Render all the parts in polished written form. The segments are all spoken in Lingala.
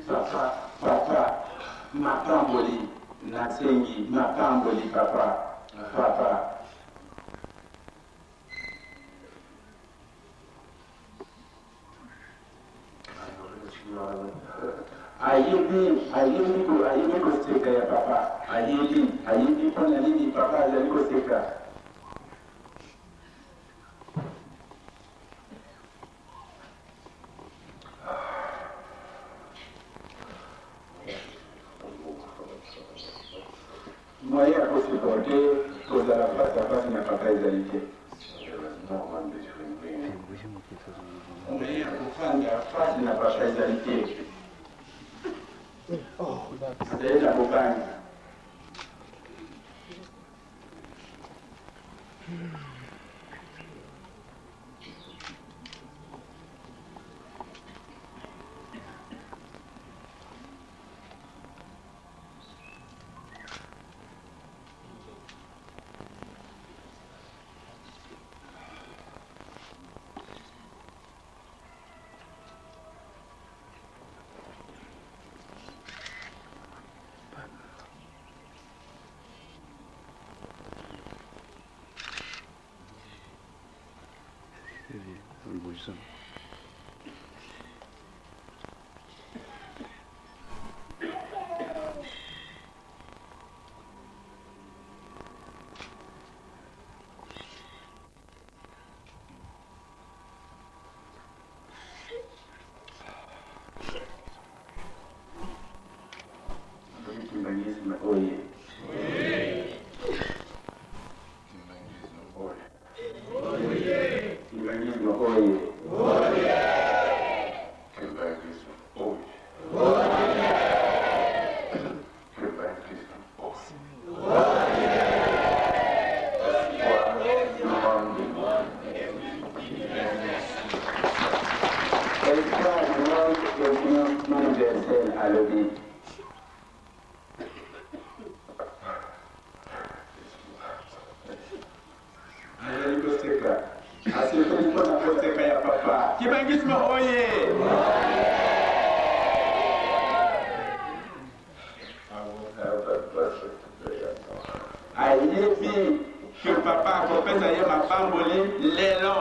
Papa, ma pamboli, Nasengi, ma pamboli, papa. Ayebi kosteka ya papa. Ayebi pona nini papa azali kosteka. Moyen à supporter kozala face à face na papa ezali te. Moyen à kofanda face na papa ezali te. C'est la bobane. Ayebi que papa professeur ye ma pamboli lelo.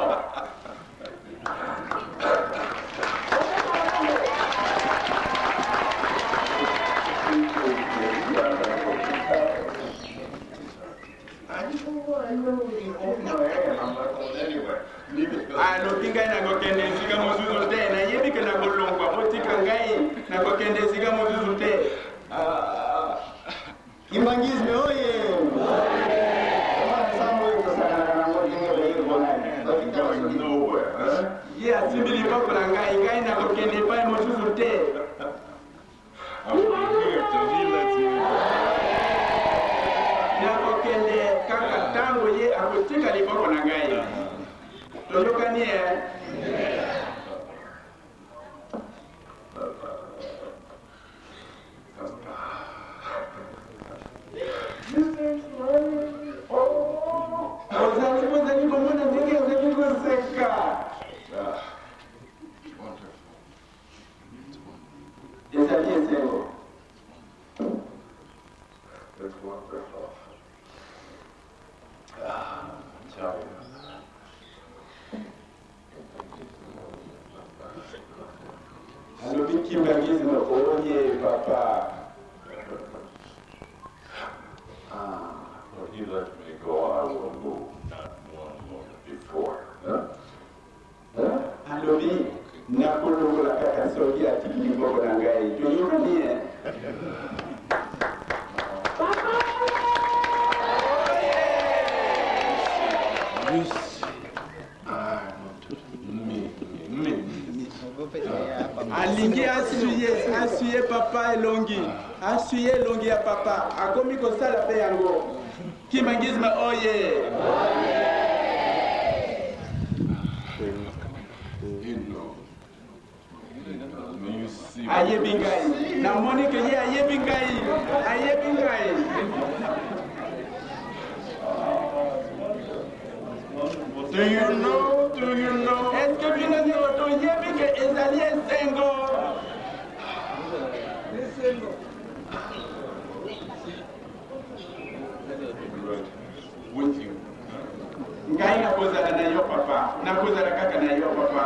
Pinga na kokende siga mozuzu te na yebi ke na kolongwa motika ngai na kokende siga mozuzu te. Kimbangisme oye. Ye asimili pako na ngai na kokende pa mozuzu te. Na kokende kaka tango ye akotika liboko na ngai. Tolokani oye papa. When he let me go, I will move, not one moment before. Alobi nakolongola kaka soki atikili mboko na ngai toyokani e. Alingi asuye papa elongi asuye elongi ya papa akomi kosala pe yango kimangizma oye. Ayebi ngai namoni ke ye ayebi ngai Do you know? Est-ce que tu n'as pas entendu que Esalie est single? nakozala kaka na yo papa.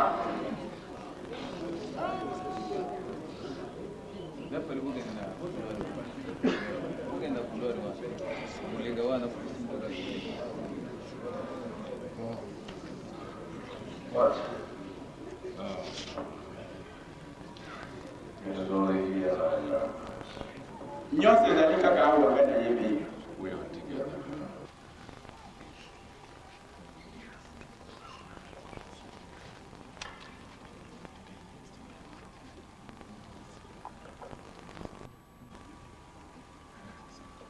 What? It is only here that I love. Nyonso ezali kaka awa nga nayebi. We are together.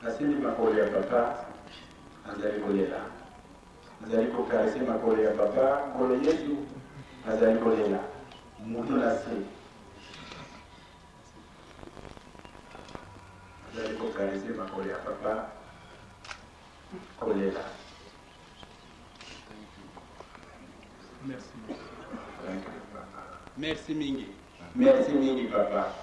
Asili makolo ya papa azali kolela. Azali kokarese makolo ya papa, nkolo Yesu azali kolela. Mutu na se. Azali kokarese makolo ya papa, kolela. Merci. Thank you, Papa. Merci mingi. Merci mingi papa.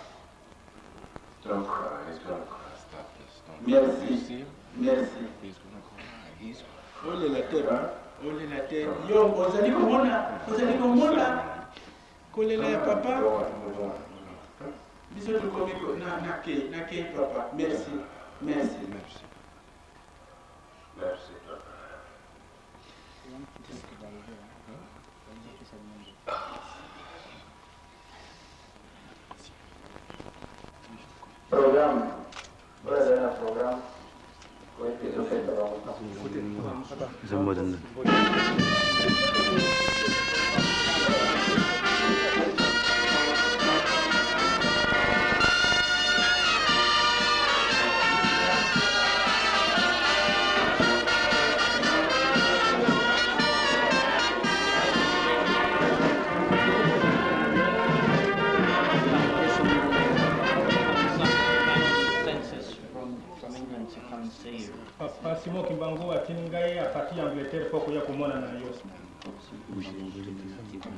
Don't cry. He's gonna cry. Stop this. Don't Merci. You see him? Merci. He's gonna cry. He's Ole la terre. Ole la terre. Yo, ozali komona. Kolela ya papa. Go on, move on. Biso tukomi na ke papa. Merci. Merci. Merci. Merci, Papa. Programme. Voilà un programme. Oui, c'est tout fait. Papa Simon Kimbangu atini ngai apati Angleterre poko ya kumona na yo.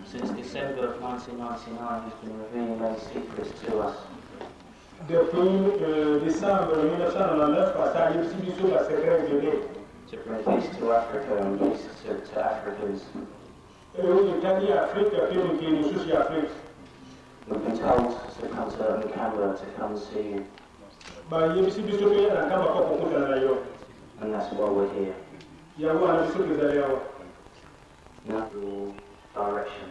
Since December of 1999, he's been revealing many secrets to us. Depuis décembre 1999, pasa yo sibiso la secret de l'État. To bring peace to Africa and peace to Africans. Italie Afrique pili kini susi Afrique. We've been told to come to Canberra to come and see you, Ba yo sibiso to ya kama poko kutana na yo. and that's why we're here. Ya wana biso kizaliwa. Natural direction.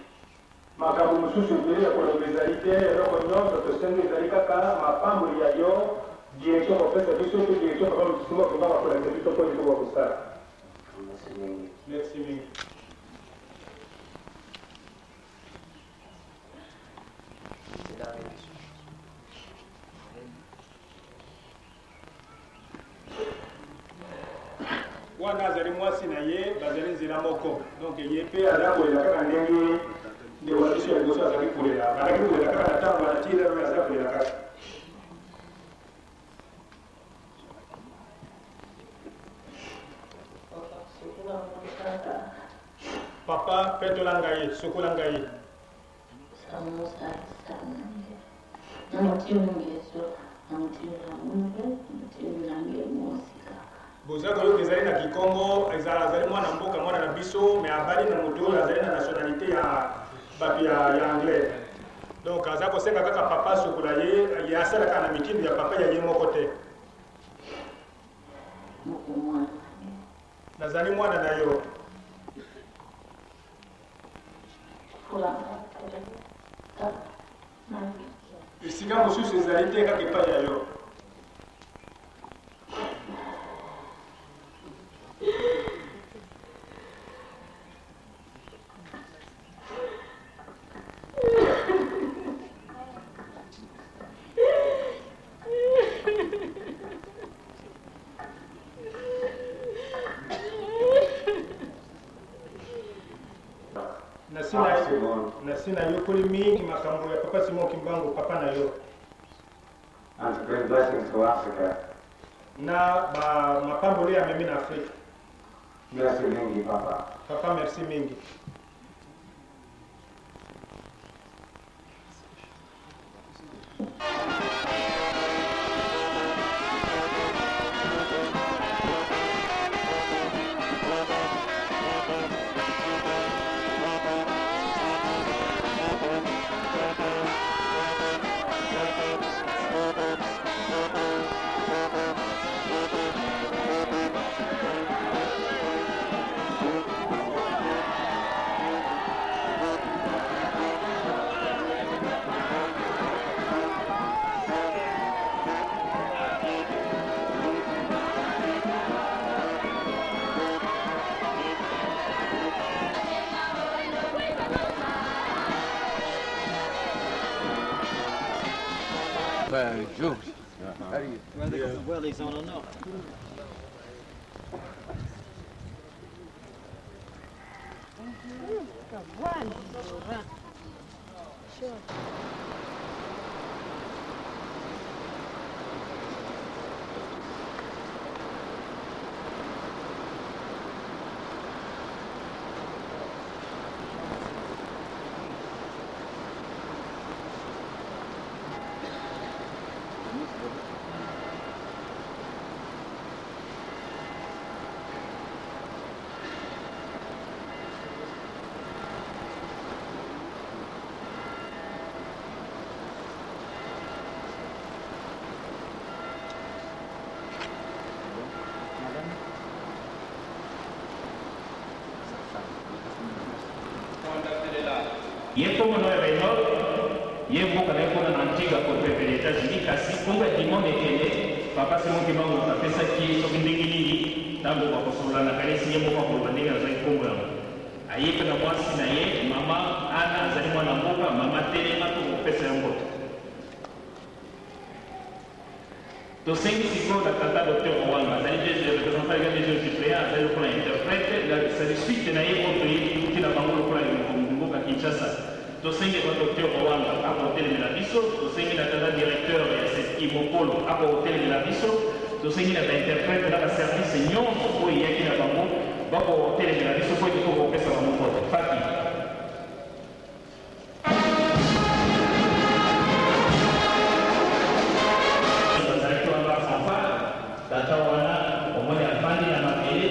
Makabu mususu bila kwa bezalite roko nyonso to sende zalika ka mapambo ya yo direction kwa pesa biso to direction kwa msuma kwa kwa biso kwa kwa kusara. And this is me. Merci mingi. Wana azali mwasi na ye bazali nzela moko donc ye mpe aza kolela kaka ndenge nde wabiso ya liboso azali kolela bazali kolela kaka na ntango anatile oyo aza kolela kaka papa petola ngai sukola ngai bozaka oyo ezali na kikongo azali mwana mboka mwana na biso me abali na moto oyo azali na nationalité ya bato ya anglais donc aza kosenga kaka papa sukola ye asala kaka na mitindo ya papa ya ye moko te nazali mwana na yo esika mosusu ezali te kaka epai ya yo nasina yokoli mingi makambo ya papa Simon Kimbangu papa na yo And to bring blessings to Africa. na ba mapamboli ya memi na Afrika. Merci mingi, Papa. Papa merci mingi. Well, he's on or not. Ye como no evento, ye boka na kuna na antiga kwa pepe les États-Unis kasi kumbe timon ekele papa se mon kimango ta pesa ki so kindingi nyingi tambo kwa kusola na kalesi ye boka kwa bandinga za kumbe aye kana mwasi na ye mama ana azali mwana mboka mama tele mato pesa yango to sengi siko na tata docteur Wanga azali des représentants des suppléants azali kwa interprète la suite na ye autre ye kina bango kwa mboka Kinshasa. Tosenge kwa Dr. Rwanda hapo hoteli Melabiso, tosenge na tanda directeur ya Seti Mokolo hapo hoteli Melabiso, tosenge na interprète na service nyonso kwa yaki na bango bako hoteli Melabiso kwa kiko pesa wa mkoto. Fati. Directeur wa Safa, tata wana omoni afandi na mapele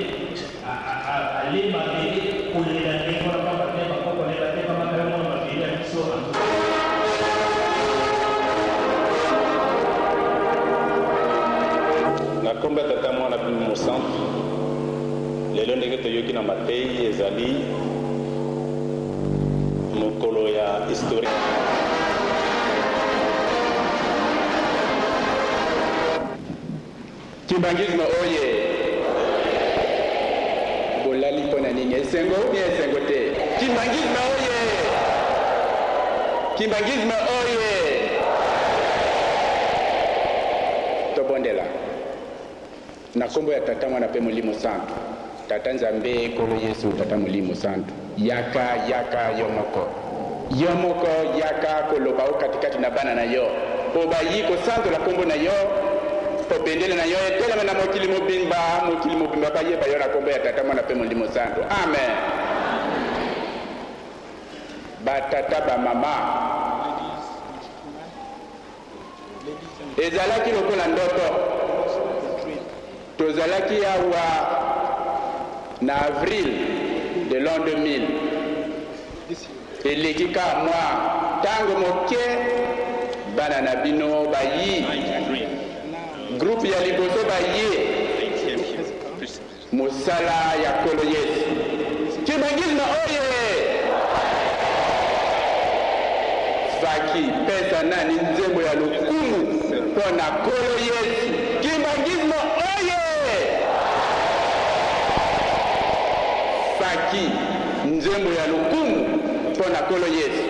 ale mapele kulela ndiko na papa tena kwa lela tena makao na kombe tata mwana bino centre lelo ndenge toyoki na matei ezali mokolo ya historique kimbangisme oye bolali mpona nini esengo ni esengo te kimbangisme oye kimbangisme oye tobondela na kombo ya tata mwana pe molimo santu tata nzambe kolo yesu tata molimo santu yaka yo moko yaka koloba o katikati na bana na yo po bayi kosantola kombo na yo po bendele na yo etelema na mokili mobimba bayeba yo na kombo ya tata mwana pe molimo santu amen batata bamama ezalaki lokola ndoto tozalaki awa na avril de l'an 2000 eleki ka mwa ntango moke bana na bino bayi groupe ya liboso bayi mosala ya kolo yesu kimbangisme oye faki pesa nani nzembo ya lokumu mpo na kolo yesu kimbangisme oye faki nzembo ya lokumu mpo na kolo yesu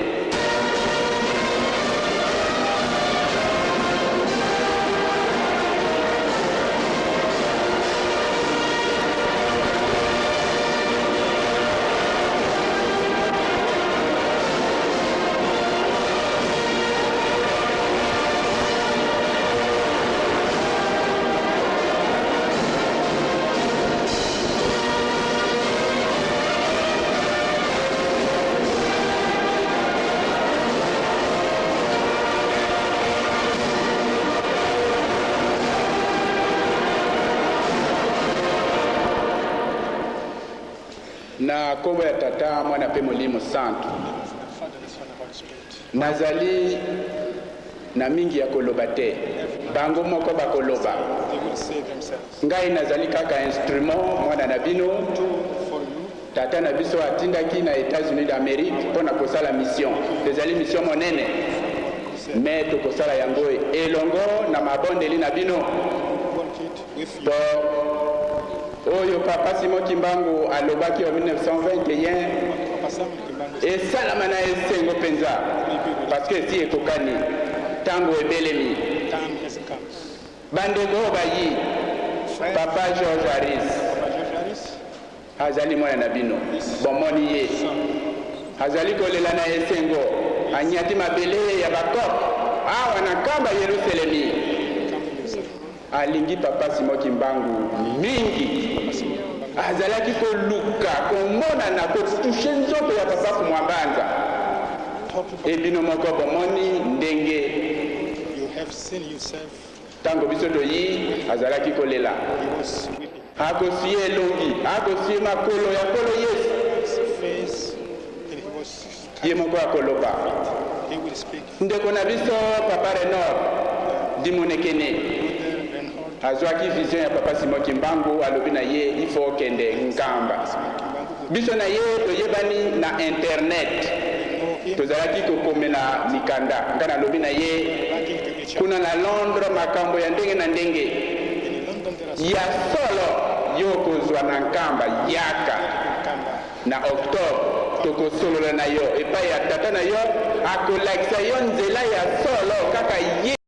na kombo ya tata mwana pe molimo santu nazali na mingi ya koloba te bango moko bakoloba ngai nazali kaka instrument mwana na bino tata na biso atindaki na États-Unis d'Amérique mpona kosala mission ezali mission monene me tokosala yango elongo na mabondeli na bino to oyo papa Simon Kimbangu alobaki en 1921 esalama na esengo mpenza parce que si ekokani ntango ebelemi time has come. bandeko bayi papa George Harris Papa George Harris, azali mwana na bino bomoni ye azali kolela na esengo anyati mabele ya bakop awa na kamba Yerusalemi alingi papa Simoki Mbangu mingi azalaki koluka komona na kotushe nzoto ya papa kumwambanza ebino moko bomoni ndenge you have seen yourself. tango biso toyi azalaki kolela He was weeping. akosi elongi akosi makolo ya kolo Yesu His face, and he was. ye moko akoloba He will speak. ndeko na biso papa Renor dimonekene Brother Reinhold azwaki vision ya papa Simoki Mbangu alobi na ye ifo okende nkamba Kimbangu, biso na ye toyebani na internet know him, tozalaki kokomela mikanda nga nalobi na ye writing to each other. kuna na Londres makambo ya ndenge na ndenge In London, there are ya solo yo kozwa na nkamba yaka Kamba. na octobre tokosolola na yo epai ya tata na yo akolakisa yo nzela ya solo kaka ye